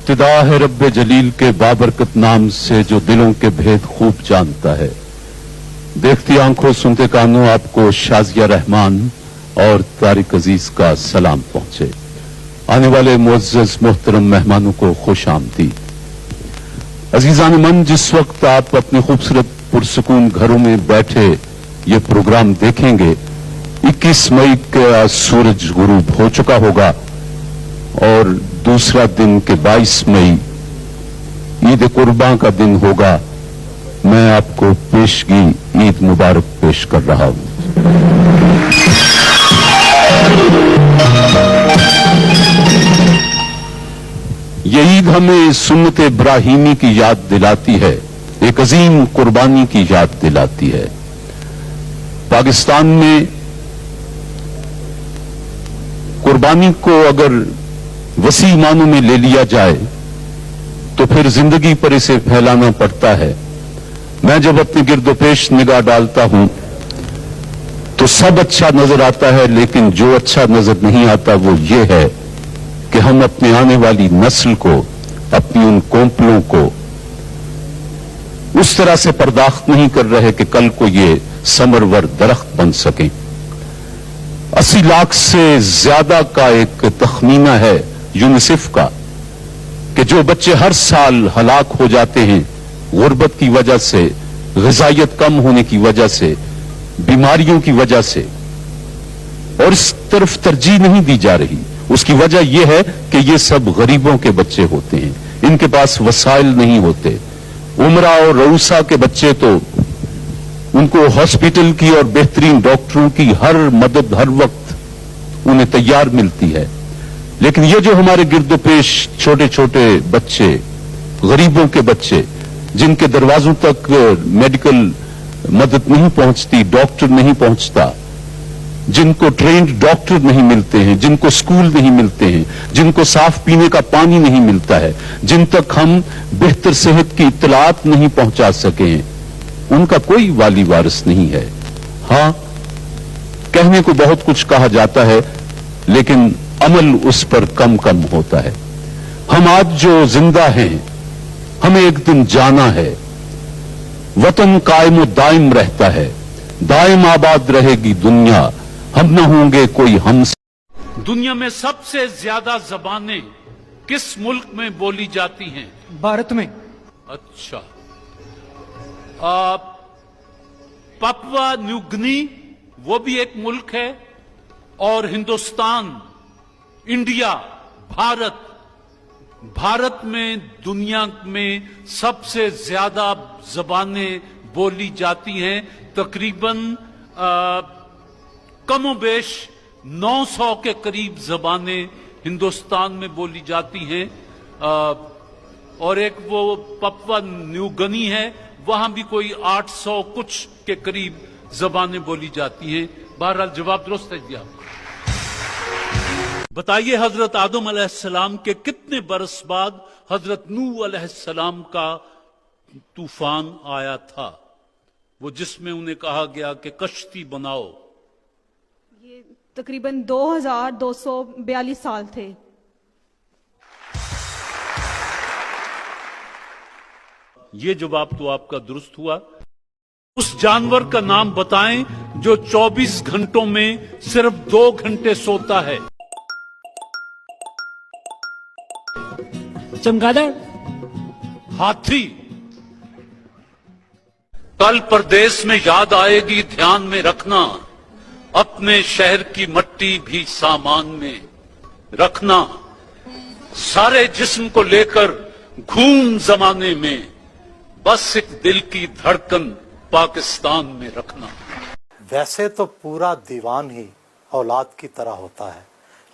इब्तिदा है रब्बे जलील के बाबरकत नाम से जो दिलों के भेद खूब जानता है। देखती आंखों सुनते कानों आपको शाजिया रहमान और तारिक अजीज का सलाम पहुंचे। आने वाले मुअज़्ज़ज़ मोहतरम मेहमानों को खुश आमदीद। अजीजान मन, जिस वक्त आप अपने खूबसूरत पुरसुकून घरों में बैठे ये प्रोग्राम देखेंगे, 21 मई का सूरज गुरूब हो चुका होगा और दूसरा दिन के 22 मई ईद कुर्बान का दिन होगा। मैं आपको पेशगी ईद मुबारक पेश कर रहा हूं। ये ईद हमें सुन्नत इब्राहीमी की याद दिलाती है, एक अजीम कुर्बानी की याद दिलाती है। पाकिस्तान में कुर्बानी को अगर वसी मानों में ले लिया जाए तो फिर जिंदगी पर इसे फैलाना पड़ता है। मैं जब अपने गिरदोपेश निगाह डालता हूं तो सब अच्छा नजर आता है, लेकिन जो अच्छा नजर नहीं आता वो ये है कि हम अपने आने वाली नस्ल को, अपनी उन कोंपलों को उस तरह से पर्दाख्त नहीं कर रहे कि कल को ये समरवर दरख्त बन सकें। 80 लाख से ज्यादा का एक तखमीना है यूनिसेफ का कि जो बच्चे हर साल हलाक हो जाते हैं गुर्बत की वजह से, ग़िज़ाइयत कम होने की वजह से, बीमारियों की वजह से, और इस तरफ तरजीह नहीं दी जा रही। उसकी वजह यह है कि ये सब गरीबों के बच्चे होते हैं, इनके पास वसाइल नहीं होते। उमरा और रऊसा के बच्चे तो उनको हॉस्पिटल की और बेहतरीन डॉक्टरों की हर मदद हर वक्त उन्हें तैयार मिलती है, लेकिन ये जो हमारे गिरदोपेश छोटे छोटे बच्चे, गरीबों के बच्चे, जिनके दरवाजों तक मेडिकल मदद नहीं पहुंचती, डॉक्टर नहीं पहुंचता, जिनको ट्रेन्ड डॉक्टर नहीं मिलते हैं, जिनको स्कूल नहीं मिलते हैं, जिनको साफ पीने का पानी नहीं मिलता है, जिन तक हम बेहतर सेहत की इत्तलात नहीं पहुंचा सके हैं, उनका कोई वाली वारिस नहीं है। हां, कहने को बहुत कुछ कहा जाता है, लेकिन अमल उस पर कम कम होता है। हम आज जो जिंदा हैं, हमें एक दिन जाना है। वतन कायम दायम रहता है, दायम आबाद रहेगी दुनिया, हम न होंगे कोई हम। दुनिया में सबसे ज्यादा जबानें किस मुल्क में बोली जाती हैं? भारत में। अच्छा, पापुआ न्यू गिनी वो भी एक मुल्क है, और हिंदुस्तान, इंडिया, भारत में दुनिया में सबसे ज्यादा जबानें बोली जाती हैं। तकरीबन कमोबेश 900 के करीब जबानें हिंदुस्तान में बोली जाती हैं, और एक वो पापुआ न्यू गिनी है, वहां भी कोई 800 कुछ के करीब जबानें बोली जाती हैं। बहरहाल जवाब दुरुस्त है जी आपका। बताइए, हजरत आदम अलैहिस्सलाम के कितने बरस बाद हजरत नूह अलैहिस्सलाम का तूफान आया था, वो जिसमें उन्हें कहा गया कि कश्ती बनाओ? ये तकरीबन 2242 साल थे। ये जवाब तो आपका दुरुस्त हुआ। उस जानवर का नाम बताएं जो 24 घंटों में सिर्फ 2 घंटे सोता है। चमगादड़। हाथी। कल प्रदेश में याद आएगी, ध्यान में रखना, अपने शहर की मट्टी भी सामान में रखना, सारे जिस्म को लेकर घूम जमाने में, बस एक दिल की धड़कन पाकिस्तान में रखना। वैसे तो पूरा दीवान ही औलाद की तरह होता है,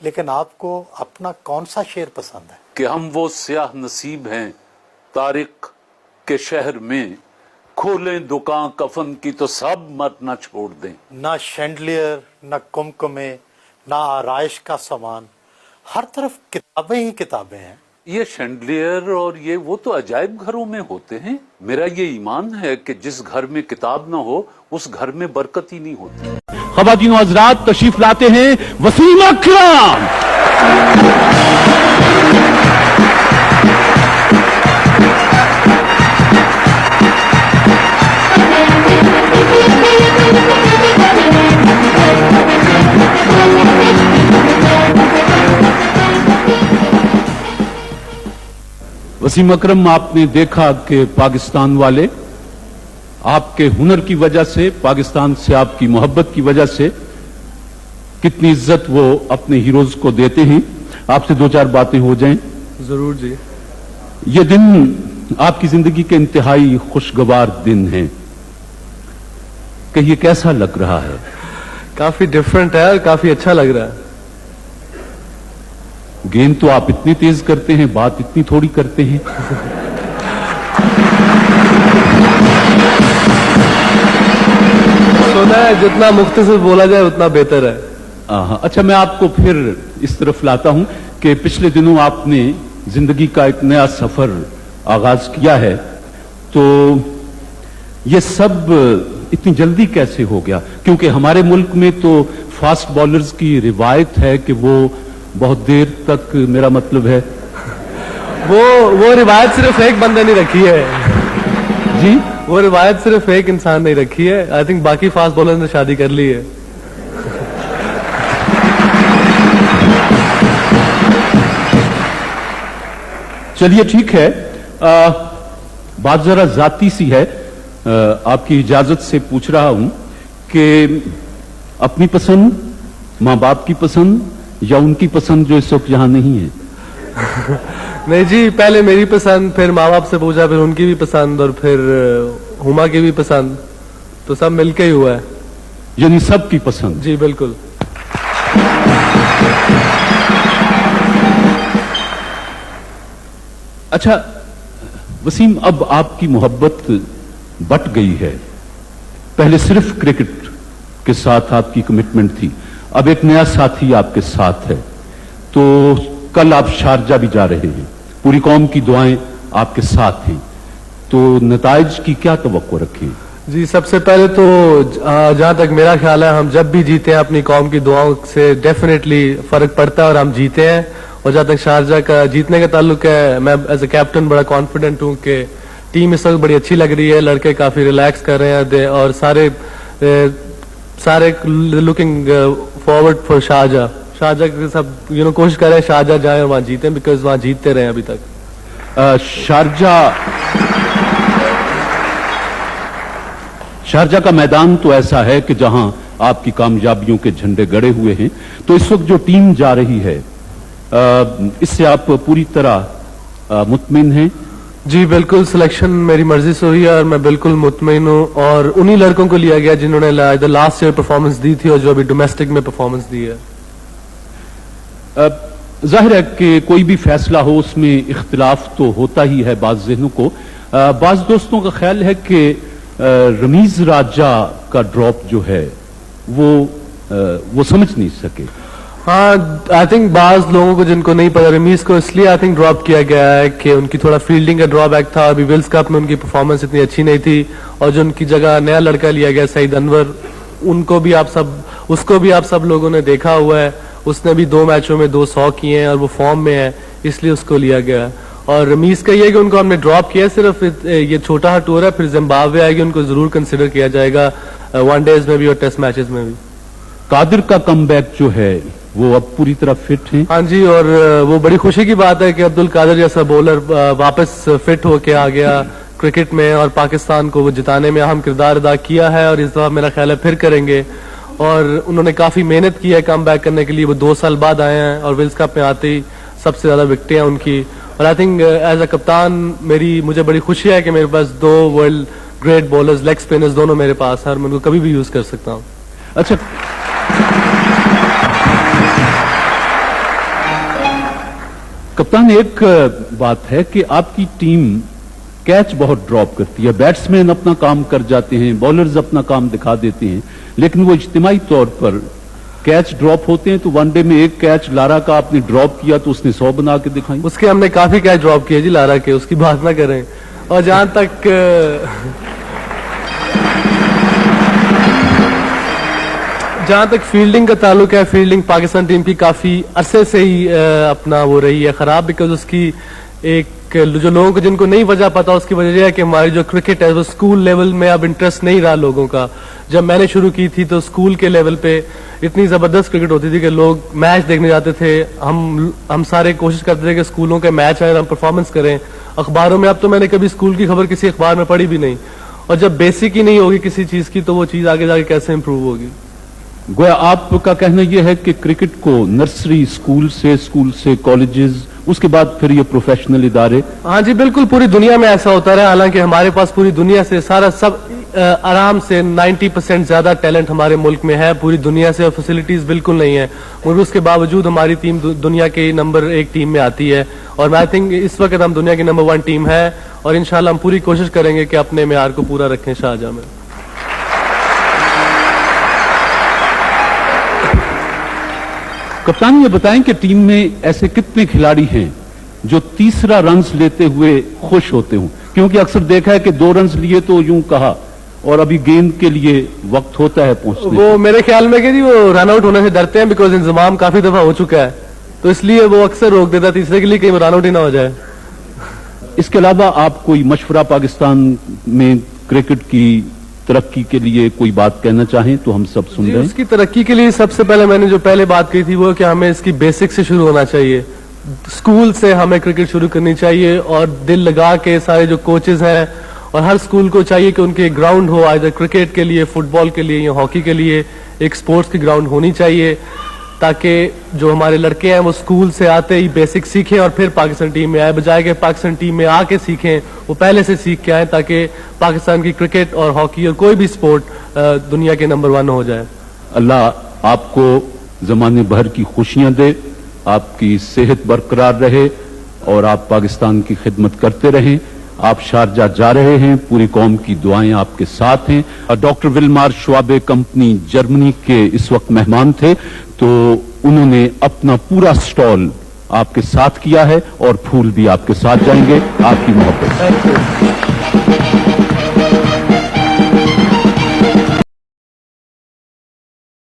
लेकिन आपको अपना कौन सा शेर पसंद है? कि हम वो स्याह नसीब हैं तारिक के शहर में, खोलें दुकान कफन की तो सब मत न छोड़ दें। ना शैंडलियर, ना कुमकुमे, ना आराइश का सामान, हर तरफ किताबें ही किताबें हैं। ये शैंडलियर और ये वो तो अजायब घरों में होते हैं। मेरा ये ईमान है कि जिस घर में किताब ना हो उस घर में बरकत ही नहीं होती। ख़वातीन और हज़रात, तशरीफ लाते हैं वसीम अकरम। वसीम अकरम, आपने देखा कि पाकिस्तान वाले आपके हुनर की वजह से, पाकिस्तान से आपकी मोहब्बत की वजह से कितनी इज्जत वो अपने हीरोज को देते हैं। आपसे दो चार बातें हो जाएं। जरूर जी। ये दिन आपकी जिंदगी के इंतहाई खुशगवार दिन है, कि ये कैसा लग रहा है? काफी डिफरेंट है और काफी अच्छा लग रहा है। गेंद तो आप इतनी तेज करते हैं, बात इतनी थोड़ी करते हैं। सुना है जितना मुख्तसर बोला जाए उतना बेहतर है। अच्छा, मैं आपको फिर इस तरफ लाता हूं कि पिछले दिनों आपने जिंदगी का एक नया सफर आगाज किया है, तो ये सब इतनी जल्दी कैसे हो गया? क्योंकि हमारे मुल्क में तो फास्ट बॉलर्स की रिवायत है कि वो बहुत देर तक, मेरा मतलब है वो रिवायत सिर्फ एक बंदे ने रखी है जी, वो रिवायत सिर्फ एक इंसान ने रखी है। आई थिंक बाकी फास्ट बॉलर्स ने शादी कर ली है। चलिए ठीक है। बात जरा जाती सी है। आपकी इजाजत से पूछ रहा हूं कि अपनी पसंद, मां बाप की पसंद, या उनकी पसंद जो इस वक्त यहां नहीं है? नहीं जी, पहले मेरी पसंद, फिर माँ बाप से पूछा, फिर उनकी भी पसंद, और फिर हुमा की भी पसंद, तो सब मिलके ही हुआ है। यानी सबकी पसंद? जी बिल्कुल। अच्छा वसीम, अब आपकी मोहब्बत बट गई है। पहले सिर्फ क्रिकेट के साथ आपकी कमिटमेंट थी, अब एक नया साथी आपके साथ है। तो कल आप शारजा भी जा रहे हैं, पूरी कौम की दुआएं आपके साथ हैं, तो नताइज की क्या तवक्को रखें? जी, सबसे पहले तो जहां तक मेरा ख्याल है, हम जब भी जीते हैं अपनी कौम की दुआओं से डेफिनेटली फर्क पड़ता है और हम जीते हैं। और जहां तक शारजा का जीतने का ताल्लुक है, मैं एज ए कैप्टन बड़ा कॉन्फिडेंट हूं कि टीम इस वक्त बड़ी अच्छी लग रही है, लड़के काफी रिलैक्स कर रहे हैं और सारे लुकिंग फॉरवर्ड फॉर शारजा के सब कोशिश कर रहे हैं शारजा जाए और वहां जीते, बिकॉज वहां जीतते रहे अभी तक। शारजा का मैदान तो ऐसा है कि जहां आपकी कामयाबियों के झंडे गड़े हुए हैं। तो इस वक्त जो टीम जा रही है, इससे आप पूरी तरह मुतमिन हैं? जी बिल्कुल, सिलेक्शन मेरी मर्जी से हुई है और मैं बिल्कुल मुतमईन हूँ। और उन्हीं लड़कों को लिया गया जिन्होंने लास्ट ईयर परफॉर्मेंस दी थी और जो अभी डोमेस्टिक में परफॉर्मेंस दी है। जाहिर है कि कोई भी फैसला हो उसमें इख्तिलाफ तो होता ही है बाज ज़हनों को। बाज दोस्तों का ख्याल है कि रमीज राजा का ड्रॉप जो है वो समझ नहीं सके। हाँ, आई थिंक बाज लोगों को जिनको नहीं पता, रमीज को इसलिए आई थिंक ड्रॉप किया गया है कि उनकी थोड़ा फील्डिंग का ड्रॉबैक था। अभी विल्स कप में उनकी परफॉर्मेंस इतनी अच्छी नहीं थी, और जो उनकी जगह नया लड़का लिया गया सईद अनवर, उसको भी आप सब लोगों ने देखा हुआ है। उसने भी 2 मैचों में 200 किए हैं और वो फॉर्म में है, इसलिए उसको लिया गया। और रमीज का ये कि उनको हमने ड्रॉप किया, सिर्फ ये छोटा टूर है, फिर जिम्बाब्वे आएगी, उनको जरूर कंसिडर किया जाएगा वनडेज में भी और टेस्ट मैचेस में भी। कादिर का कमबैक जो है वो अब पूरी तरह फिट है? हाँ जी, और वो बड़ी खुशी की बात है कि अब्दुल कादिर जैसा बॉलर वापस फिट होके आ गया क्रिकेट में, और पाकिस्तान को वो जिताने में अहम किरदार अदा किया है, और इस दफा मेरा ख्याल है फिर करेंगे। और उन्होंने काफी मेहनत की है कम बैक करने के लिए। वो 2 साल बाद आए हैं और विल्स कप में आते ही सबसे ज्यादा विकेटें हैं उनकी। और आई थिंक एज अ कप्तान मुझे बड़ी खुशी है कि मेरे पास 2 world great bowlers, leg spinners दोनों मेरे पास है, और मैं उनको कभी भी यूज कर सकता हूँ। अच्छा, कप्तान, एक बात है कि आपकी टीम कैच बहुत ड्रॉप करती है। बैट्समैन अपना काम कर जाते हैं, बॉलर्स अपना काम दिखा देते हैं, लेकिन वो इज्तिमाई तौर पर कैच ड्रॉप होते हैं। तो वनडे में एक कैच लारा का आपने ड्रॉप किया तो उसने 100 बना के दिखाई। उसके हमने काफी कैच ड्रॉप किए जी लारा के, उसकी बात ना करें। और जहां तक फील्डिंग का ताल्लुक है, फील्डिंग पाकिस्तान टीम की काफी अरसे से ही अपना वो रही है खराब, बिकॉज उसकी एक کہ جو لوگوں کو جن کو نہیں وجہ پتا اس کی وجہ یہ ہے کہ ہماری جو کرکٹ ہے وہ اسکول لیول میں اب انٹرسٹ نہیں رہا لوگوں کا. جب میں نے شروع کی تھی تو اسکول کے لیول پہ اتنی زبردست کرکٹ ہوتی تھی کہ لوگ میچ دیکھنے جاتے تھے. ہم سارے کوشش کرتے تھے کہ اسکولوں کے میچ آئیں ہم پرفارمنس کریں. اخباروں میں اب تو میں نے کبھی اسکول کی خبر کسی اخبار میں پڑھی بھی نہیں. اور جب بیسک ہی نہیں ہوگی کسی چیز کی تو وہ چیز آگے جا کے کیسے امپروو ہوگی. گویا آپ کا کہنا یہ ہے کہ کرکٹ کو نرسری اسکول سے کالجز, اس کے بعد پھر یہ پروفیشنل ادارے. ہاں جی بالکل, پوری دنیا میں ایسا ہوتا رہا. حالانکہ ہمارے پاس پوری دنیا سے آرام سے 90% زیادہ ٹیلنٹ ہمارے ملک میں ہے پوری دنیا سے, اور فیسلٹیز بالکل نہیں ہے. مگر اس کے باوجود ہماری ٹیم دنیا کے نمبر 1 ٹیم میں آتی ہے. اور آئی تھنک اس وقت ہم دنیا کی نمبر 1 ٹیم ہے, اور انشاءاللہ ہم پوری کوشش کریں گے کہ اپنے معیار کو پورا رکھیں شارجہ میں. کپتان یہ بتائیں کہ ٹیم میں ایسے کتنے کھلاڑی ہیں جو تیسرا رنز لیتے ہوئے خوش ہوتے ہوں؟ کیونکہ اکثر دیکھا ہے کہ 2 رنز لیے تو یوں کہا, اور ابھی گیند کے لیے وقت ہوتا ہے پہنچنے. وہ میرے خیال میں کہ وہ رن آؤٹ ہونے سے ڈرتے ہیں, بیکاز انضمام کافی دفعہ ہو چکا ہے, تو اس لیے وہ اکثر روک دیتا ہے تیسرے کے لیے کہ وہ رن آؤٹ ہی نہ ہو جائے. اس کے علاوہ آپ کوئی مشورہ پاکستان میں کرکٹ کی ترقی کے لیے کوئی بات کہنا چاہیں تو ہم سب سن رہے ہیں. اس کی ترقی کے لیے سب سے پہلے میں نے جو پہلے بات کی تھی وہ کہ ہمیں اس کی بیسک سے شروع ہونا چاہیے. اسکول سے ہمیں کرکٹ شروع کرنی چاہیے, اور دل لگا کے سارے جو کوچز ہیں اور ہر اسکول کو چاہیے کہ ان کے گراؤنڈ ہو, آئدر کرکٹ کے لیے, فٹ بال کے لیے یا ہاکی کے لیے ایک سپورٹس کی گراؤنڈ ہونی چاہیے, تاکہ جو ہمارے لڑکے ہیں وہ اسکول سے آتے ہی بیسک سیکھیں اور پھر پاکستان ٹیم میں آئے, بجائے کہ پاکستان ٹیم میں آ کے سیکھیں, وہ پہلے سے سیکھ کے آئیں تاکہ پاکستان کی کرکٹ اور ہاکی اور کوئی بھی سپورٹ دنیا کے نمبر 1 ہو جائے. اللہ آپ کو زمانے بھر کی خوشیاں دے, آپ کی صحت برقرار رہے اور آپ پاکستان کی خدمت کرتے رہیں. آپ شارجہ جا رہے ہیں, پوری قوم کی دعائیں آپ کے ساتھ ہیں. ڈاکٹر ولمار شعبے کمپنی جرمنی کے اس وقت مہمان تھے, تو انہوں نے اپنا پورا سٹال آپ کے ساتھ کیا ہے اور پھول بھی آپ کے ساتھ جائیں گے. آپ کی محبت.